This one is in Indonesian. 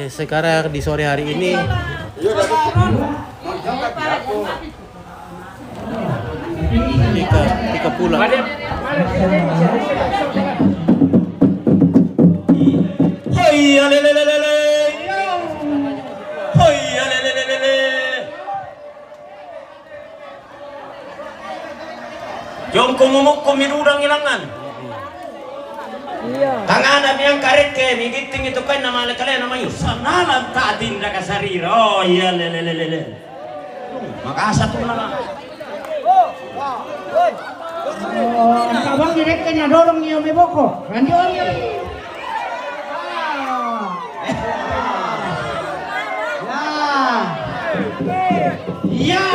Sekarang di sore hari ini Tika pulang. Hoya lelelelele. Hoya lelelelele. Jom kumumuk kumidudang ilangan. Tangan yang karet ke migiting itu kan nama kalian namanya sanalan tatin dah kasari. Oh iya lelelelele. Maka satu nama. Abang direknya dorong niyo may boko. Randion niyo. Ya. Ya.